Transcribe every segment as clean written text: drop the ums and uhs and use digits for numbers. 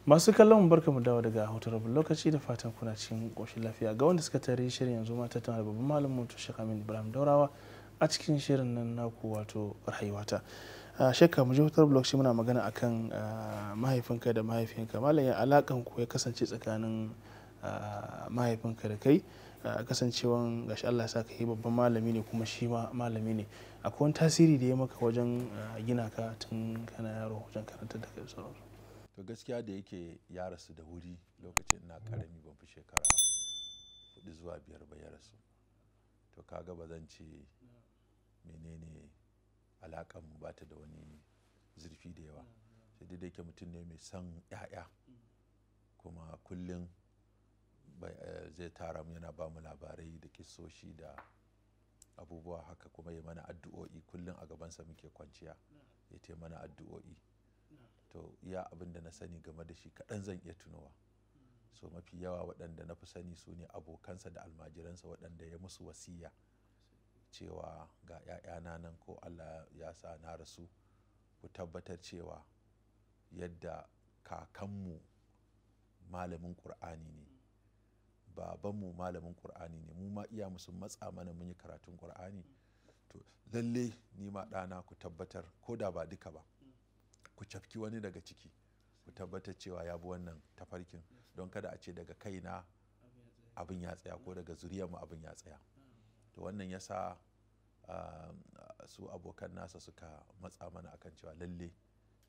Masu kallon mu barkamu dawo daga hutu rabin lokaci da fatan kuna cikin ƙoshin lafiya. Ga wanda suka tare shirin yanzu ma tattauna da babban malamin mu Sheikh Amin Ibrahim Daurawa a cikin shirin nan naku wato rayuwata. Shekka mu je hutar blog shi muna magana akan mahaifinka da mahaifinka. Malam ya alakan ku ya kasance tsakanin mahaifinka da kai, kasancewan gashi Allah ya saka yi babban malami ne kuma shi ma malami ne. Akwai wani tasiri da ya maka wajen gina ka tun kana yaro wajen karanta da kai da sauransu? To gaskiya da yake ya rasu da wuri lokacin ina karami, ban fi shekara 4 zuwa 5 ba ya rasu. To kaga ba zan ce menene alakan mu ba ta da wani zurfi da yawa. Sai dai yake mutum ne mai son ƴaƴa kuma kullum zai tara mu yana ba mu labarai da kissoshi da abubuwa haka, kuma ya mana addu'o'i kullum a gabansa muke kwanciya ya ce mana addu'o'i. To iya abin da na sani game da shi kaɗan zan iya tunowa. So mafi yawa waɗanda na fi sani su ne abokansa da almajiransa waɗanda ya musu wasiya cewa ga 'ya'yana nan ko Allah ya sa na rasu, ku tabbatar cewa yadda kakanmu malamin ƙur'ani ne, babanmu malamin ƙur'ani ne, mu ma iya musu matsa mana mun yi karatun ƙur'ani, to lalle ni ma ɗana ku tabbatar ko da ba duka ba, ku cafki wani daga ciki, ku tabbatar cewa ya bi wannan tafarkin, don kada a ce daga kaina abin ya tsaya ko daga zuriyarmu abin ya tsaya. To wannan ya sa su abokan nasa suka matsa mana akan cewa lalle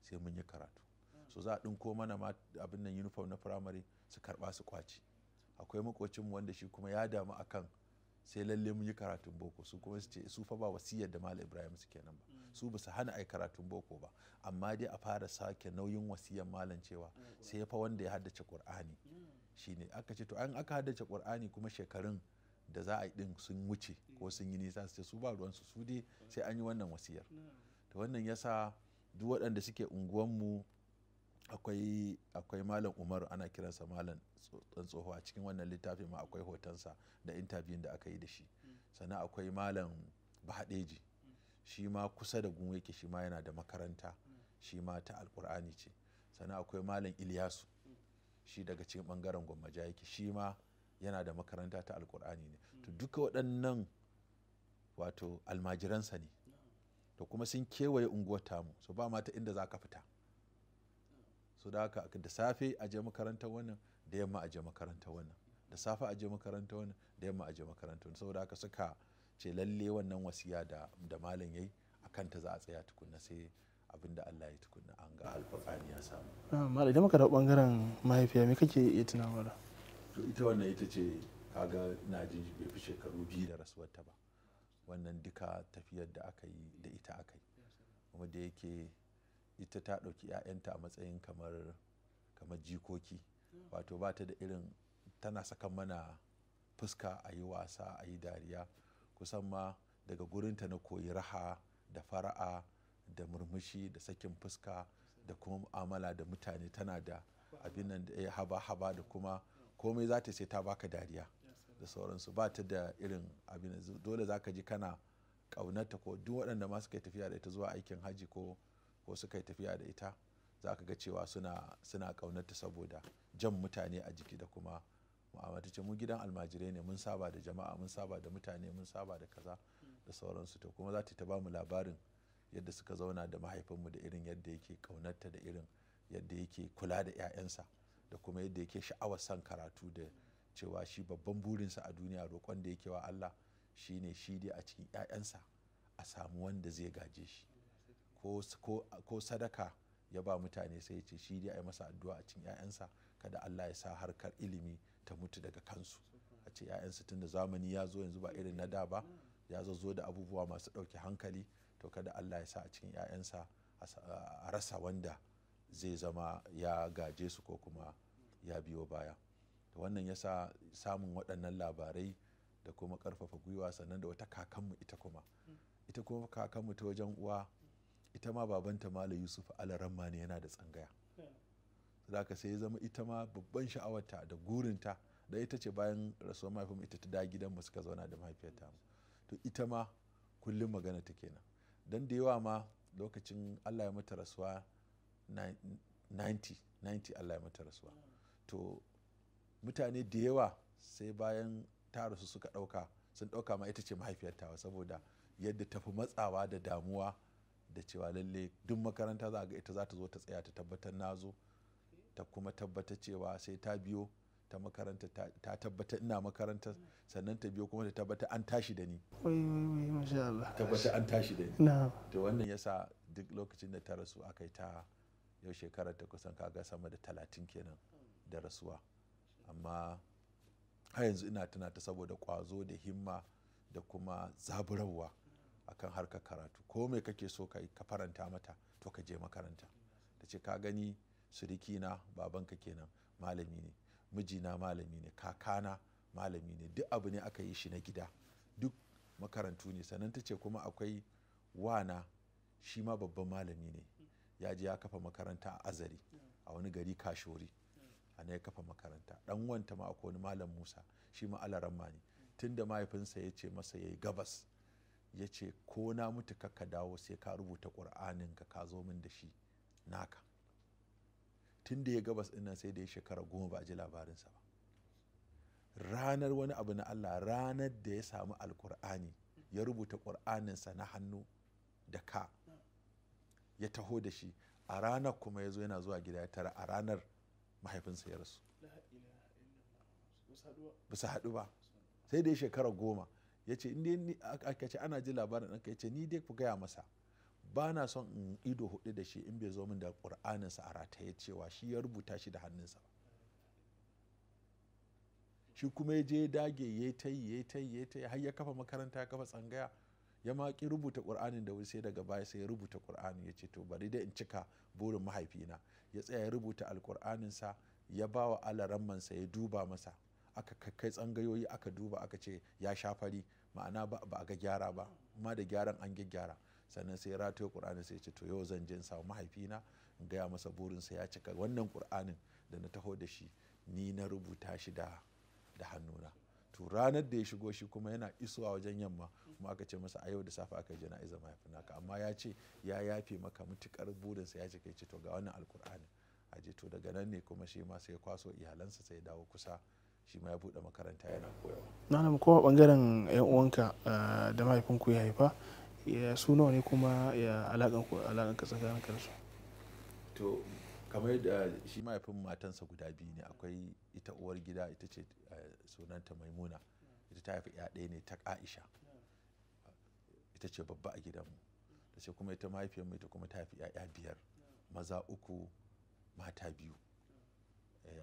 sai mun yi karatu. So za a ɗinko mana ma abin nan uniform na firamare su karɓa su kwaci. Akwai makocinmu wanda shi kuma ya damu akan sai lalle mun yi karatun boko, su kuma su ce su fa ba wasiyar da Malam Ibrahim suke nan ba, su ba su hana ai karatun boko ba, amma dai a fara sake nauyin wasiyar malam cewa sai fa wanda ya haddace Qur'ani shine. Aka ce to an aka haddace Qur'ani kuma shekarun da za a yi din sun wuce ko sun yi nisa, su ce su ba ruwansu, su dai sai an yi wannan wasiyar. To wannan yasa duk waɗanda suke unguwanmu akwai Malam Umaru, ana kiransa Malam ɗan tsoho, a cikin wannan littafin ma akwai hotonsa da interview da aka yi da shi. Sannan akwai Malam Bahadeji, shi ma kusa da gun yake, shi ma yana da makaranta, shi ma ta alkur'ani ce. Sannan akwai Malam Iliyasu, shi daga cikin ɓangaren Gwammaja yake, shi ma yana da makaranta ta alkur'ani ne. To duka waɗannan wato almajiransa ne, to kuma sun kewaye unguwar tamu, so ba mata inda za ka fita. So da haka da safe a je makarantar wannan, da yamma a je makarantar wannan, da safe a je makarantar wannan, da yamma a je makarantar wannan. Saboda haka suka ce lalle wannan wasiya da malam yayi akan ta za a tsaya tukunna, sai abinda Allah ya tukunna an ga alƙur'ani ya samu. Malam idan muka da bangaren mahaifiya me kake iya tunawa da? To ita wannan ita ce kaga ina jin bai fi shekaru 2 da rasuwarta ba. Wannan duka tafiyar da aka yi da ita aka yi, kuma da yake ita ta ɗauki 'ya'yanta a matsayin kamar jikoki, wato ba ta da irin, tana saka mana fuska a yi wasa a yi dariya, kusan ma daga gurinta na koyi raha da fara'a da murmushi da sakin fuska da kuma mu'amala da mutane. Tana da abin nan da haba-haba da kuma komai za ta sai ta baka dariya da sauransu. Ba ta da irin abin da dole za ka ji kana ƙaunarta, ko duk waɗanda ma suka yi tafiya da ita zuwa aikin hajji ko suka yi tafiya da ita, za ka ga cewa suna ƙaunarta saboda jan mutane a jiki da kuma mu'amala. Ta ce mu gidan almajirai ne, mun saba da jama'a, mun saba da mutane, mun saba da kaza da sauransu. To kuma za ta ba mu labarin yadda suka zauna da mahaifinmu, da irin yadda yake ƙaunarta, da irin yadda yake kula da 'ya'yansa, da kuma yadda yake sha'awar son karatu, da cewa shi babban burinsa a duniya, roƙon da yake wa Allah shine shi dai a cikin 'ya'yansa a samu wanda zai gaje shi, ko sadaka ya ba mutane sai ya ce shi dai a yi masa addu'a a cikin 'ya'yansa kada Allah ya sa harkar ilimi ta mutu daga kansu. A ce 'ya'yansa tun da zamani ya zo yanzu ba irin na da ba, ya zo da abubuwa masu ɗauke hankali, to kada Allah ya sa a cikin 'ya'yansa a rasa wanda zai zama ya gaje su ko kuma ya biyo baya. To wannan ya sa samun waɗannan labarai da kuma ƙarfafa gwiwa. Sannan da wata kakanmu ita kuma kakanmu ta wajen uwa, ita ma babanta Malam Yusuf Alaramma ne, yana da tsangaya. Zaka sai ya zama ita ma babban sha'awarta da gurinta, da ita ce bayan rasuwar mahaifinmu ita ta da gidanmu suka zauna da mahaifiyarta. To ita ma kullum magana ta kenan. Dan da yawa ma lokacin Allah ya mata rasuwa 90 Allah ya mata rasuwa. To mutane da yawa sai bayan ta rasu suka ɗauka, sun ɗauka ma ita ce mahaifiyar tawa, saboda yadda tafi matsawa da damuwa da cewa lalle duk makaranta za ga ita za ta zo ta tsaya ta tabbatar na zo, ta kuma tabbatar cewa sai ta biyo ta makaranta, ta tabbatar ina makaranta, sannan ta biyo kuma ta tabbatar an tashi da ni. Masha Allah. Tabbatar an tashi da ni. To wannan yasa duk lokacin da ta rasu aka yi ta, yau shekarar ta kusan kaga sama da 30 kenan da rasuwa. Amma har yanzu ina tuna ta saboda kwazo da himma da kuma zaburarwa akan harkar karatu. Ko me kake so ka faranta mata, to ka je makaranta. Ta ce ka gani surikina, babanka kenan, malami ne, mijina malami ne, kakana malami ne, duk abu ne aka yi shi na gida, duk makarantu ne. Sannan ta ce kuma akwai wana, shi ma babban malami ne, ya je ya kafa makaranta a Azari, a wani gari Kashori, a ya kafa makaranta. Dan wanta ma akwai wani malam Musa, shi ma alaramma ne. Tunda mahaifinsa ya ce masa ya yi gabas, ya ce ko na mutu ka dawo sai ka rubuta ƙur'anin ka zo min da shi naka. Tun da ya gabas ɗin nan sai da ya shekara 10 ba a ji labarinsa ba. Ranar wani abu na Allah, ranar da ya samu alƙur'ani, ya rubuta ƙur'aninsa na hannu da ka, ya taho da shi, a ranar kuma ya zo yana zuwa gida ya tara a ranar mahaifinsa ya rasu. Bisa haɗu ba, sai da ya shekara 10. Ya ce inda aka ce ana ji labarin ɗanka, ya ce ni dai ku gaya masa ba na son in ido hudu da shi in bai zo min da ƙur'aninsa a rataye cewa shi ya rubuta shi da hannunsa. Shi kuma ya je ya dage, ya ta yi har ya kafa makaranta, ya kafa tsangaya, ya ma ki rubuta ƙur'anin da wuri, sai daga baya sai ya rubuta ƙur'ani. Ya ce to bari dai in cika burin mahaifina. Ya tsaya ya rubuta alƙur'aninsa, ya ba wa alarammansa ya duba masa, aka kai tsangayoyi aka duba, aka ce ya sha fari, ma'ana ba a ga gyara ba, amma da gyaran an gyara. Sannan sai ya rataye ƙur'ani, sai ya ce to yau zan je in samu mahaifina in gaya masa burinsa ya cika. Wannan ƙur'anin da na taho da shi ni na rubuta shi da hannuna. To ranar da ya shigo shi kuma yana isowa wajen yamma, kuma aka ce masa a yau da safe aka yi jana'izar mahaifina ka, amma ya ce ya yafe maka mutukar burinsa ya cika. Ya ce to ga wannan alƙur'anin aje. To daga nan ne kuma shi ma sai ya kwaso iyalansa sai ya dawo kusa, shi ma ya buɗe makaranta yana koyarwa. Na kuma bangaren yan uwanka da mahaifinku ya haifa, su nawa ne kuma ya alaƙan ka tsakanin ka da su? To kamar yadda shi mahaifin matansa guda biyu ne, akwai ita uwar gida, ita ce sunanta Maimuna, ita ta haifi ya ɗaya ne ta Aisha, ita ce babba a gidanmu. Ta ce kuma ita mahaifiyar mu ita kuma ta haifi ya 5, maza 3 mata 2.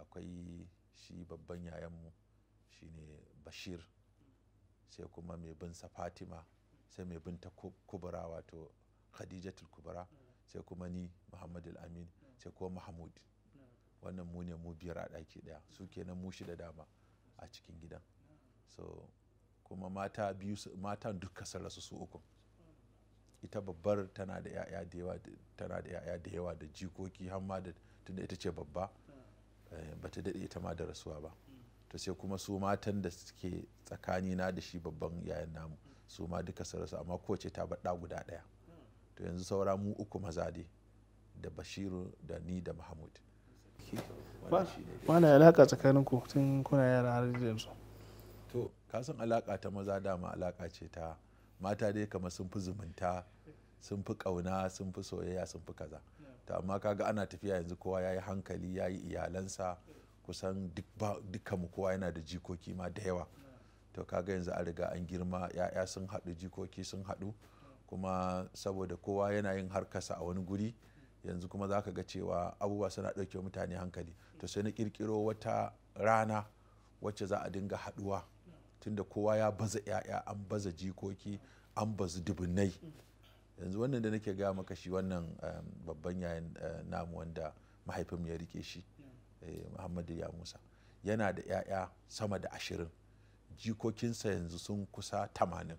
Akwai shi babban yayanmu shine Bashir, sai kuma mai binsa Fatima, sai mai binta Kubra wato Khadijatul Kubra, sai kuma ni Muhammad Al-Amin, sai kuma Mahmud. Wannan mu ne mu 5 a ɗaki ɗaya, su kenan mu 6 dama a cikin gidan. So kuma matan duka sun rasu su 3. Ita babbar tana da 'ya'ya da yawa, da jikoki har ma da, tunda ita ce babba, bata daɗe ita ma da rasuwa ba. To sai kuma su matan da suke tsakanina da shi babban yayan namu, su ma duka sun rasu, amma kowace ta bar ɗa guda ɗaya. To yanzu saura mu 3 maza dai, da Bashiru da ni da Mahmud. Wani alaƙa tsakanin ku tun kuna yara har yanzu? To ka san alaƙa ta maza dama alaƙa ce ta mata dai, kamar sun fi zumunta, sun fi ƙauna, sun fi soyayya, sun fi kaza. To amma kaga ana tafiya yanzu, kowa ya yi hankali, ya yi iyalansa, kusan dukkanmu kowa yana da jikoki ma da yawa. To kaga yanzu an riga an girma, 'ya'ya sun haɗu, jikoki sun haɗu, kuma saboda kowa yana yin harkarsa a wani guri, yanzu kuma za ka ga cewa abubuwa suna ɗauke mutane hankali. To sai na ƙirƙiro wata rana wacce za a dinga haɗuwa, tunda kowa ya baza 'ya'ya, an baza jikoki, an bazu dubunnai. Yanzu wannan da nake gaya maka shi, wannan babban yayin namu wanda mahaifinmu ya rike shi, Muhammadu ya Musa, yana da 'ya'ya sama da 20, jikokinsa yanzu sun kusa 80.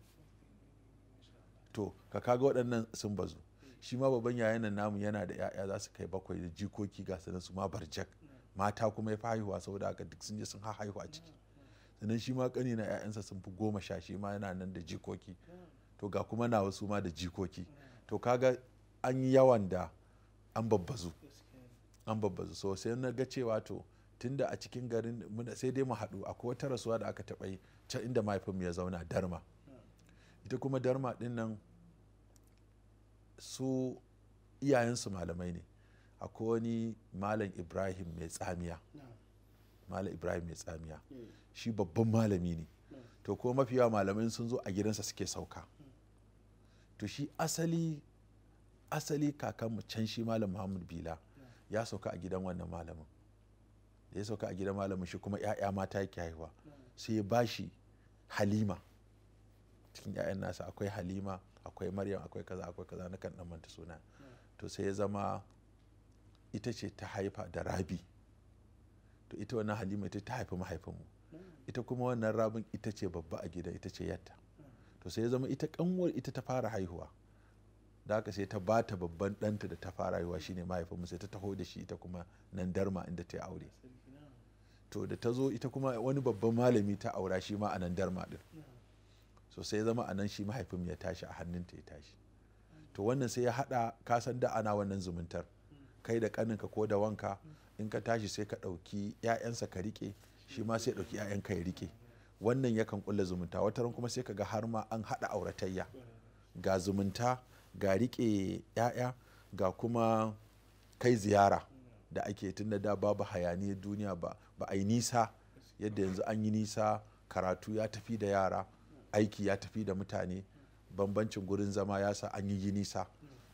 To ka kaga waɗannan sun bazu. Shi ma babban yayan nan namu yana da 'ya'ya za su kai 7 da jikoki ga sanan su ma barjak, mata kuma ya fi haihuwa, saboda haka duk sun je sun haihu a ciki. Sannan shi ma ƙani na 'ya'yansa sun fi 10, shi ma yana nan da jikoki. To ga kuma na wasu ma da jikoki. To kaga an yi yawan da an babbazu. an babbazu. So sai na ga cewa to tunda a cikin garin sai dai mu haɗu. Akwai wata rasuwa da aka taɓa yi can inda mahaifinmu ya zauna, Darma. Ita kuma Darma ɗin nan su iyayensu malamai ne. Akwai wani Malam Ibrahim mai tsamiya, Malam Ibrahim mai tsamiya, shi babban malami ne. To ko mafi yawa malamai sun zo a gidansa suke sauka. To shi asali kakanmu can shi Malam Muhammad Bila ya sauka a gidan wannan malamin. Da ya sauka a gidan malamin shi kuma 'ya'ya mata yake haihuwa, sai ya bashi Halima. Cikin 'ya'yan nasa akwai Halima, akwai Maryam, akwai kaza na kan dan manta suna. To sai ya zama ita ce ta haifa da Rabi. To ita wannan Halima ita ta haifi mahaifinmu. Ita kuma wannan Rabin ita ce babba a gida, ita ce yatta. To sai ya zama ita kanwar ita ta fara haihuwa. Da haka sai ta bata babban ɗanta da ta fara haihuwa shine mahaifinmu, sai ta taho da shi ita kuma nan Darma inda ta yi aure. To da ta zo ita kuma wani babban malami ta aura shi ma a nan Darma din. So sai ya zama a nan shi mahaifinmu ya tashi, a hannunta ya tashi. To wannan sai ya haɗa, kasan da ana wannan zumuntar, kai da ƙaninka ko da wanka, in ka tashi sai ka ɗauki 'ya'yansa ka riƙe, shi ma sai ɗauki 'ya'yanka ya riƙe. Wannan yakan ƙulla zumunta. Wataran kuma sai ka ga har ma an haɗa auratayya, ga zumunta, ga riƙe 'ya'ya, ga kuma kai ziyara da ake tun da babu hayaniyar duniya, ba a yi nisa yadda yanzu an yi nisa. Karatu ya tafi da yara, aiki ya tafi da mutane, bambancin gurin zama ya sa an yi nisa.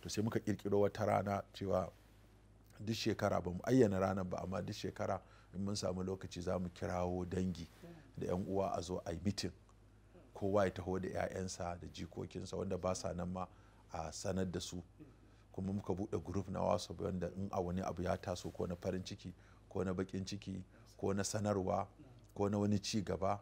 To sai muka kirkiro wata rana cewa duk shekara, ba mu ayyana ranar ba, amma duk shekara in mun samu lokaci za mu kirawo dangi da 'yan uwa a zo a yi mitin, kowa ya taho da 'ya'yansa da jikokinsa wanda ba sa nan ma a sanar da su. Kuma muka buɗe group na WhatsApp wanda in a wani abu ya taso, ko na farin ciki ko na bakin ciki ko na sanarwa ko na wani ci gaba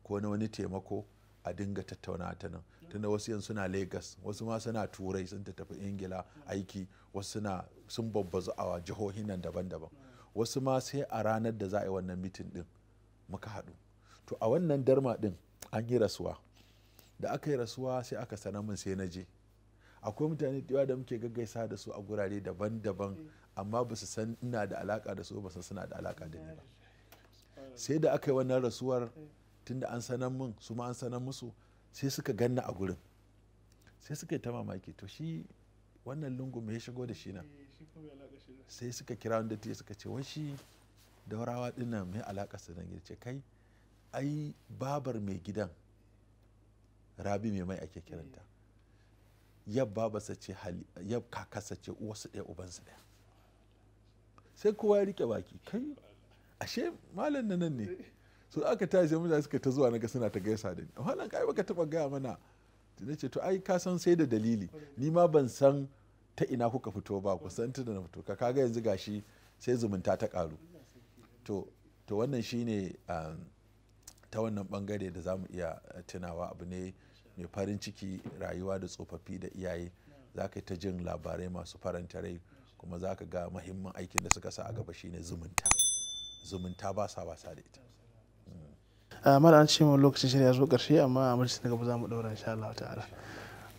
ko na wani taimako, a dinga tattauna ta nan. Tunda wasu yanzu suna Lagos, wasu ma suna Turai, sun tafi Ingila aiki, wasu sun babbazu a jihohin nan daban-daban, wasu ma sai a ranar da za a yi wannan mitin din muka haɗu. To a wannan Darma din an yi rasuwa. Da aka yi rasuwa sai aka sanar min, sai na je. Akwai mutane da yawa da muke gaggaisa da su a gurare daban-daban, amma ba su san ina da alaka da su, ba su suna da alaka da ni ba. Sai da aka yi wannan rasuwar, tunda an sanar min, su ma an sanar musu, sai suka ganna a gurin, sai suka yi ta mamaki, to shi wannan lungu me ya shigo da shi nan? Sai suka kira wanda ta suka ce, wai shi Daurawa dinnan mai alaka su nan? Ya ce, kai ai babar mai gidan Rabi mai mai ake kiranta, yab babarsa ce, yab kakarsa ce, uwarsu ɗaya ubansu ɗaya. Sai kowa ya rike baki, kai ashe malam nan ne. So aka tashi sai mutane suka ta zuwa, naga suna ta gaisa da ni. Wannan kai baka taba gaya mana. Na ce to ai ka san sai da dalili, ni ma ban san ta ina kuka fito ba, ku san ta da na fito. Ka kaga yanzu gashi sai zumunta ta karu. To wannan shine ta wannan bangare da zamu iya tunawa, abu ne mai farin ciki, rayuwa da tsofaffi da iyaye. Za ka yi ta jin labarai masu faranta rai, kuma za ka ga muhimmin aikin da suka sa a gaba shine zumunta ba sa wasa da ita. Mala an ce mu lokacin shirya zo karshe, amma a majalisa na gaba za mu daura insha Allah ta'ala.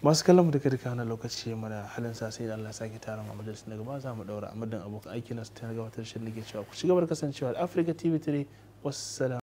Masu kallon mu duka wannan lokaci mana halin sa, sai da Allah sake tara mu a majalisa na gaba za mu daura. A madadin abokan aiki na su ta gabatar shirin da ke cewa ku ci gaba da kasancewa da Africa TV 3. Wassalam.